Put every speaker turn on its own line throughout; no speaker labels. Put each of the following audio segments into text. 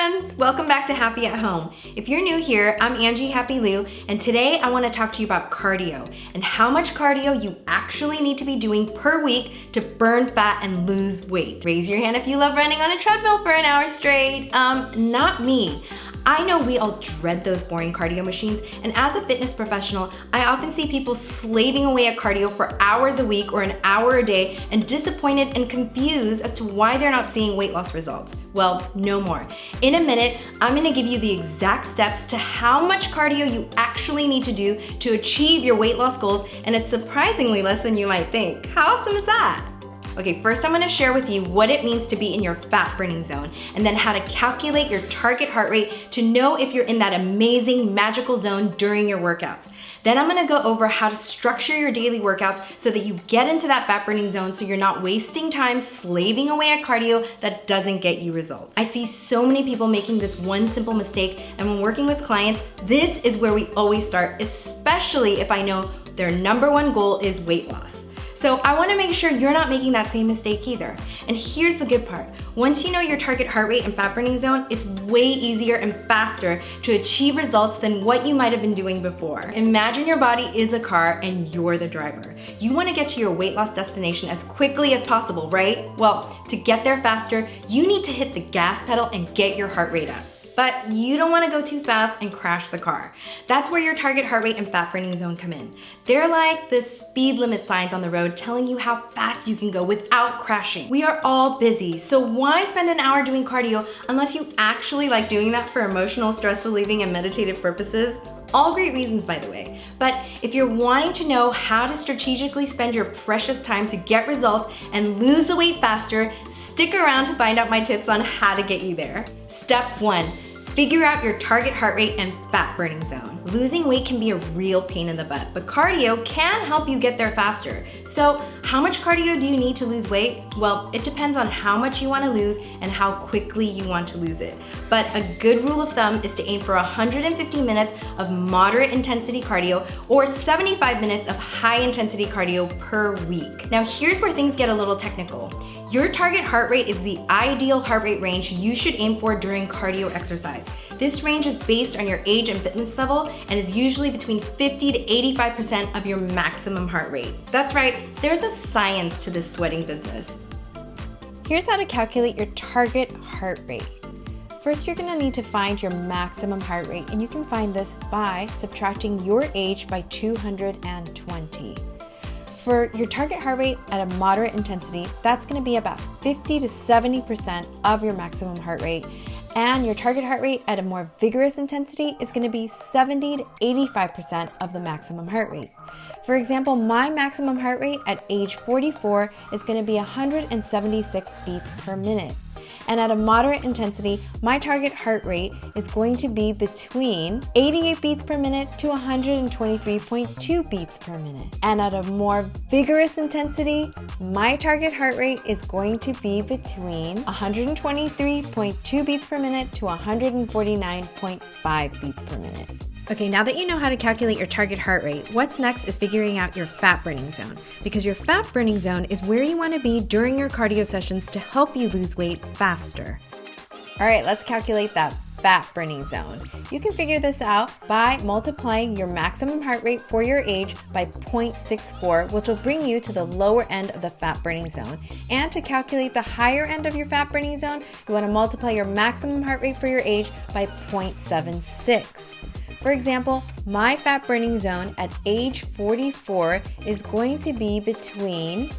friends! Welcome back to Happie at Home. If you're new here, I'm Angie Happie Lou, and today I want to talk to you about cardio and how much cardio you actually need to be doing per week to burn fat and lose weight. Raise your hand if you love running on a treadmill for an hour straight. Not me. I know we all dread those boring cardio machines, and as a fitness professional, I often see people slaving away at cardio for hours a week or an hour a day and disappointed and confused as to why they're not seeing weight loss results. Well, no more. In a minute, I'm gonna give you the exact steps to how much cardio you actually need to do to achieve your weight loss goals, and it's surprisingly less than you might think. How awesome is that? Okay, first I'm gonna share with you what it means to be in your fat burning zone, and then how to calculate your target heart rate to know if you're in that amazing magical zone during your workouts. Then I'm gonna go over how to structure your daily workouts so that you get into that fat burning zone so you're not wasting time slaving away at cardio that doesn't get you results. I see so many people making this one simple mistake, and when working with clients, this is where we always start, especially if I know their number one goal is weight loss. So I wanna make sure you're not making that same mistake either. And here's the good part. Once you know your target heart rate and fat burning zone, it's way easier and faster to achieve results than what you might have been doing before. Imagine your body is a car and you're the driver. You wanna get to your weight loss destination as quickly as possible, right? Well, to get there faster, you need to hit the gas pedal and get your heart rate up. But you don't wanna go too fast and crash the car. That's where your target heart rate and fat burning zone come in. They're like the speed limit signs on the road telling you how fast you can go without crashing. We are all busy, so why spend an hour doing cardio unless you actually like doing that for emotional stress relieving and meditative purposes? All great reasons, by the way. But if you're wanting to know how to strategically spend your precious time to get results and lose the weight faster, stick around to find out my tips on how to get you there. Step 1. Figure out your target heart rate and fat burning zone. Losing weight can be a real pain in the butt, but cardio can help you get there faster. So how much cardio do you need to lose weight? Well, it depends on how much you want to lose and how quickly you want to lose it. But a good rule of thumb is to aim for 150 minutes of moderate intensity cardio or 75 minutes of high intensity cardio per week. Now here's where things get a little technical. Your target heart rate is the ideal heart rate range you should aim for during cardio exercise. This range is based on your age and fitness level and is usually between 50 to 85% of your maximum heart rate. That's right, there's a science to this sweating business. Here's how to calculate your target heart rate. First, you're gonna need to find your maximum heart rate, and you can find this by subtracting your age by 220. For your target heart rate at a moderate intensity, that's gonna be about 50 to 70% of your maximum heart rate. And your target heart rate at a more vigorous intensity is gonna be 70 to 85% of the maximum heart rate. For example, my maximum heart rate at age 44 is gonna be 176 beats per minute. And at a moderate intensity, my target heart rate is going to be between 88 beats per minute to 123.2 beats per minute. And at a more vigorous intensity, my target heart rate is going to be between 123.2 beats per minute to 149.5 beats per minute. Okay, now that you know how to calculate your target heart rate, what's next is figuring out your fat burning zone, because your fat burning zone is where you want to be during your cardio sessions to help you lose weight faster. All right, let's calculate that fat burning zone. You can figure this out by multiplying your maximum heart rate for your age by 0.64, which will bring you to the lower end of the fat burning zone. And to calculate the higher end of your fat burning zone, you want to multiply your maximum heart rate for your age by 0.76. For example, my fat burning zone at age 44 is going to be between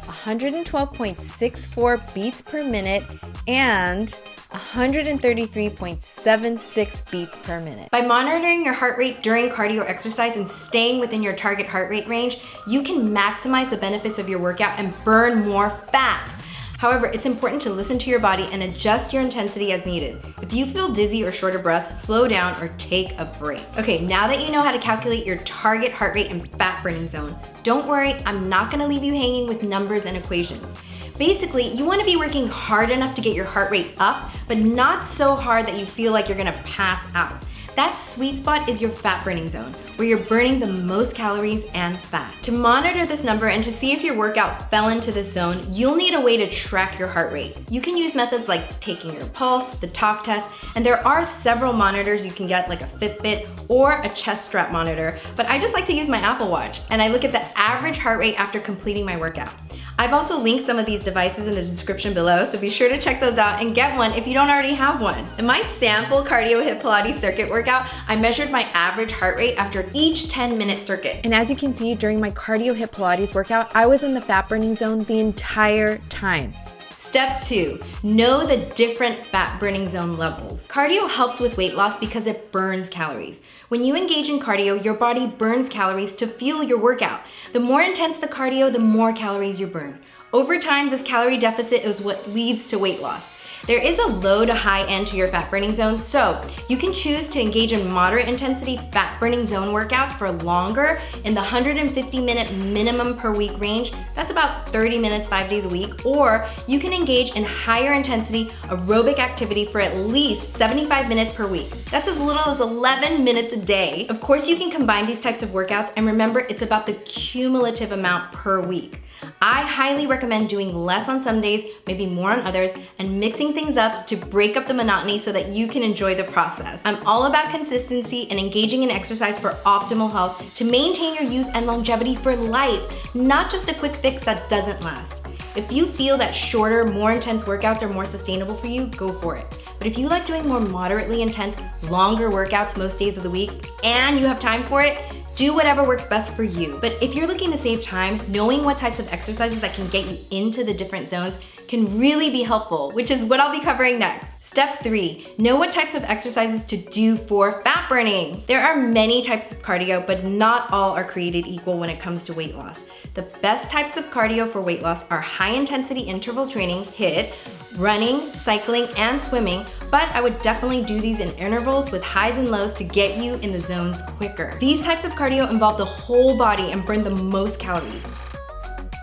112.64 beats per minute and 133.76 beats per minute. By monitoring your heart rate during cardio exercise and staying within your target heart rate range, you can maximize the benefits of your workout and burn more fat. However, it's important to listen to your body and adjust your intensity as needed. If you feel dizzy or short of breath, slow down or take a break. Okay, now that you know how to calculate your target heart rate and fat burning zone, don't worry, I'm not gonna leave you hanging with numbers and equations. Basically, you wanna be working hard enough to get your heart rate up, but not so hard that you feel like you're gonna pass out. That sweet spot is your fat burning zone, where you're burning the most calories and fat. To monitor this number and to see if your workout fell into this zone, you'll need a way to track your heart rate. You can use methods like taking your pulse, the talk test, and there are several monitors you can get, like a Fitbit or a chest strap monitor, but I just like to use my Apple Watch, and I look at the average heart rate after completing my workout. I've also linked some of these devices in the description below, so be sure to check those out and get one if you don't already have one. In my sample cardio hip Pilates circuit workout, I measured my average heart rate after each 10-minute circuit. And as you can see, during my cardio hip Pilates workout, I was in the fat burning zone the entire time. Step 2, know the different fat burning zone levels. Cardio helps with weight loss because it burns calories. When you engage in cardio, your body burns calories to fuel your workout. The more intense the cardio, the more calories you burn. Over time, this calorie deficit is what leads to weight loss. There is a low to high end to your fat burning zone, so you can choose to engage in moderate intensity fat burning zone workouts for longer in the 150-minute minimum per week range. That's about 30 minutes 5 days a week. Or you can engage in higher intensity aerobic activity for at least 75 minutes per week. That's as little as 11 minutes a day. Of course, you can combine these types of workouts, and remember, it's about the cumulative amount per week. I highly recommend doing less on some days, maybe more on others, and mixing things up to break up the monotony so that you can enjoy the process. I'm all about consistency and engaging in exercise for optimal health to maintain your youth and longevity for life, not just a quick fix that doesn't last. If you feel that shorter, more intense workouts are more sustainable for you, go for it. But if you like doing more moderately intense, longer workouts most days of the week, and you have time for it, do whatever works best for you. But if you're looking to save time, knowing what types of exercises that can get you into the different zones can really be helpful, which is what I'll be covering next. Step 3, know what types of exercises to do for fat burning. There are many types of cardio, but not all are created equal when it comes to weight loss. The best types of cardio for weight loss are high intensity interval training, HIIT, running, cycling, and swimming, but I would definitely do these in intervals with highs and lows to get you in the zones quicker. These types of cardio involve the whole body and burn the most calories.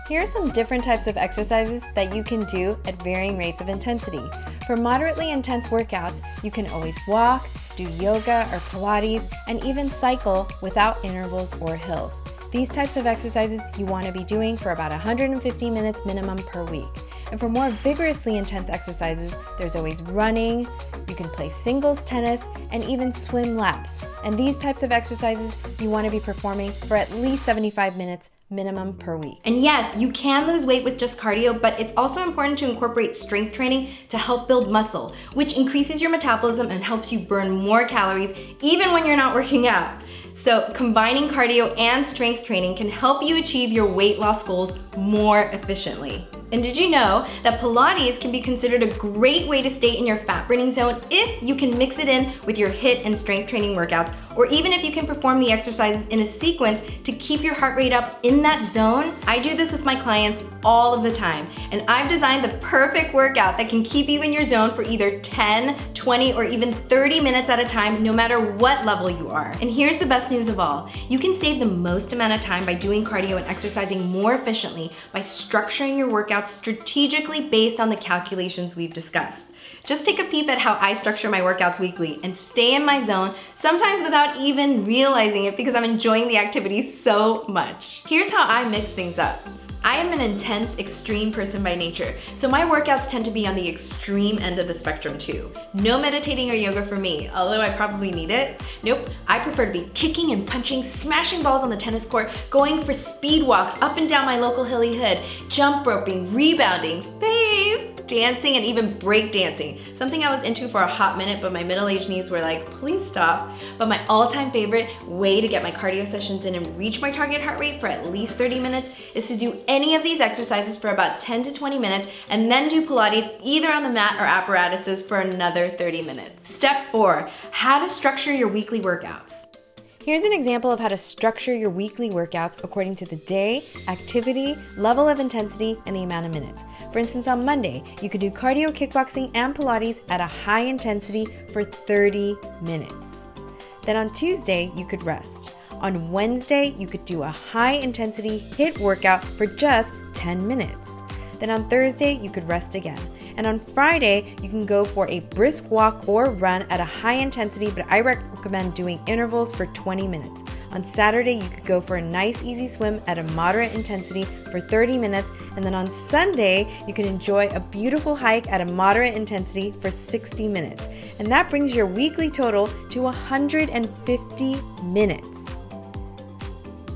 Here are some different types of exercises that you can do at varying rates of intensity. For moderately intense workouts, you can always walk, do yoga or Pilates, and even cycle without intervals or hills. These types of exercises you want to be doing for about 150 minutes minimum per week. And for more vigorously intense exercises, there's always running, you can play singles tennis, and even swim laps. And these types of exercises you want to be performing for at least 75 minutes minimum per week. And yes, you can lose weight with just cardio, but it's also important to incorporate strength training to help build muscle, which increases your metabolism and helps you burn more calories even when you're not working out. So combining cardio and strength training can help you achieve your weight loss goals more efficiently. And did you know that Pilates can be considered a great way to stay in your fat burning zone if you can mix it in with your HIIT and strength training workouts, or even if you can perform the exercises in a sequence to keep your heart rate up in that zone? I do this with my clients all of the time, and I've designed the perfect workout that can keep you in your zone for either 10, 20, or even 30 minutes at a time, no matter what level you are. And here's the best news of all. You can save the most amount of time by doing cardio and exercising more efficiently by structuring your workouts strategically based on the calculations we've discussed. Just take a peep at how I structure my workouts weekly and stay in my zone, sometimes without even realizing it because I'm enjoying the activity so much. Here's how I mix things up. I am an intense, extreme person by nature, so my workouts tend to be on the extreme end of the spectrum too. No meditating or yoga for me, although I probably need it. Nope, I prefer to be kicking and punching, smashing balls on the tennis court, going for speed walks up and down my local hilly hood, jump roping, rebounding, dancing, and even break dancing. Something I was into for a hot minute, but my middle-aged knees were like, please stop. But my all-time favorite way to get my cardio sessions in and reach my target heart rate for at least 30 minutes is to do any of these exercises for about 10 to 20 minutes and then do Pilates either on the mat or apparatuses for another 30 minutes. Step 4, how to structure your weekly workouts. Here's an example of how to structure your weekly workouts according to the day, activity, level of intensity, and the amount of minutes. For instance, on Monday, you could do cardio, kickboxing, and Pilates at a high intensity for 30 minutes. Then on Tuesday, you could rest. On Wednesday, you could do a high intensity HIIT workout for just 10 minutes. Then on Thursday, you could rest again. And on Friday, you can go for a brisk walk or run at a high intensity, but I recommend doing intervals for 20 minutes. On Saturday, you could go for a nice easy swim at a moderate intensity for 30 minutes. And then on Sunday, you can enjoy a beautiful hike at a moderate intensity for 60 minutes. And that brings your weekly total to 150 minutes.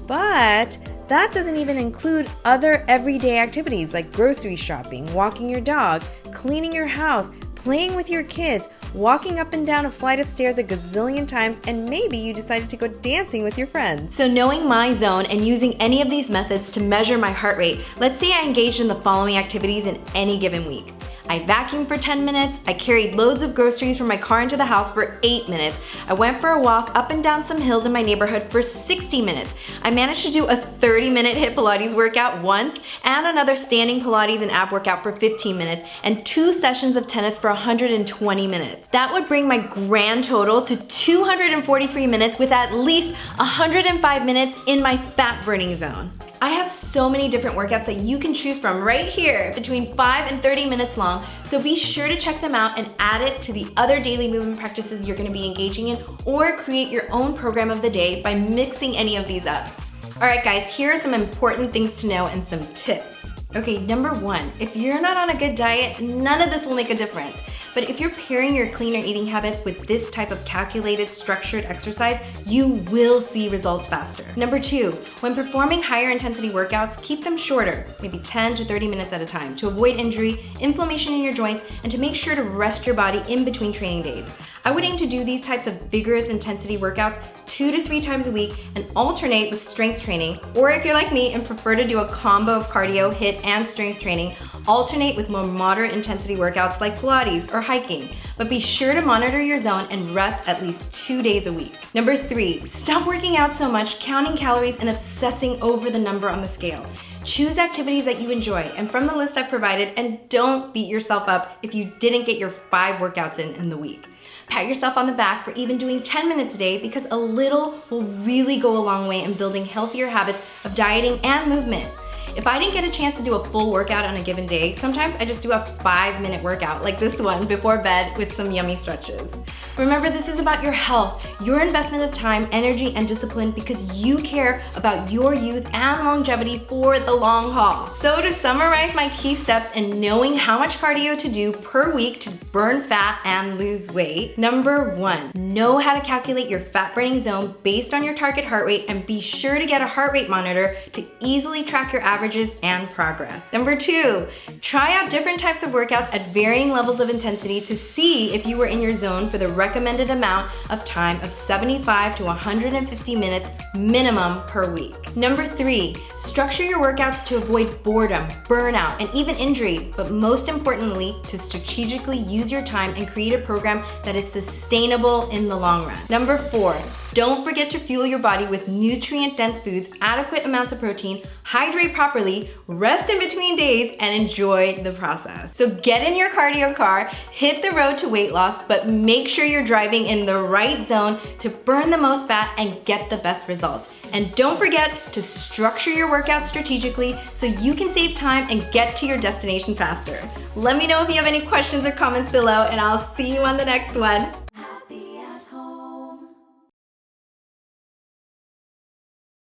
But that doesn't even include other everyday activities like grocery shopping, walking your dog, cleaning your house, playing with your kids, walking up and down a flight of stairs a gazillion times, and maybe you decided to go dancing with your friends. So knowing my zone and using any of these methods to measure my heart rate, let's say I engaged in the following activities in any given week. I vacuumed for 10 minutes, I carried loads of groceries from my car into the house for 8 minutes, I went for a walk up and down some hills in my neighborhood for 60 minutes, I managed to do a 30-minute HIIT Pilates workout once, and another standing Pilates and ab workout for 15 minutes, and 2 sessions of tennis for 120 minutes. That would bring my grand total to 243 minutes with at least 105 minutes in my fat burning zone. I have so many different workouts that you can choose from right here, between 5 and 30 minutes long, so be sure to check them out and add it to the other daily movement practices you're gonna be engaging in, or create your own program of the day by mixing any of these up. All right guys, here are some important things to know and some tips. Okay, number 1, if you're not on a good diet, none of this will make a difference. But if you're pairing your cleaner eating habits with this type of calculated, structured exercise, you will see results faster. Number 2, when performing higher intensity workouts, keep them shorter, maybe 10 to 30 minutes at a time, to avoid injury, inflammation in your joints, and to make sure to rest your body in between training days. I would aim to do these types of vigorous intensity workouts 2 to 3 times a week and alternate with strength training, or if you're like me and prefer to do a combo of cardio, HIIT, and strength training, alternate with more moderate intensity workouts like Pilates or hiking. But be sure to monitor your zone and rest at least 2 days a week. Number 3, stop working out so much, counting calories and obsessing over the number on the scale. Choose activities that you enjoy and from the list I've provided, and don't beat yourself up if you didn't get your 5 workouts in the week. Pat yourself on the back for even doing 10 minutes a day, because a little will really go a long way in building healthier habits of dieting and movement. If I didn't get a chance to do a full workout on a given day, sometimes I just do a 5-minute workout like this one before bed with some yummy stretches. Remember, this is about your health, your investment of time, energy, and discipline, because you care about your youth and longevity for the long haul. So to summarize my key steps in knowing how much cardio to do per week to burn fat and lose weight. Number 1, know how to calculate your fat burning zone based on your target heart rate, and be sure to get a heart rate monitor to easily track your averages and progress. Number 2, try out different types of workouts at varying levels of intensity to see if you were in your zone for the recommended amount of time of 75 to 150 minutes minimum per week. Number 3, structure your workouts to avoid boredom, burnout, and even injury, but most importantly, to strategically use your time and create a program that is sustainable in the long run. Number 4, don't forget to fuel your body with nutrient-dense foods, adequate amounts of protein, hydrate properly, rest in between days, and enjoy the process. So get in your cardio car, hit the road to weight loss, but make sure you're driving in the right zone to burn the most fat and get the best results. And don't forget to structure your workouts strategically so you can save time and get to your destination faster. Let me know if you have any questions or comments below, and I'll see you on the next one.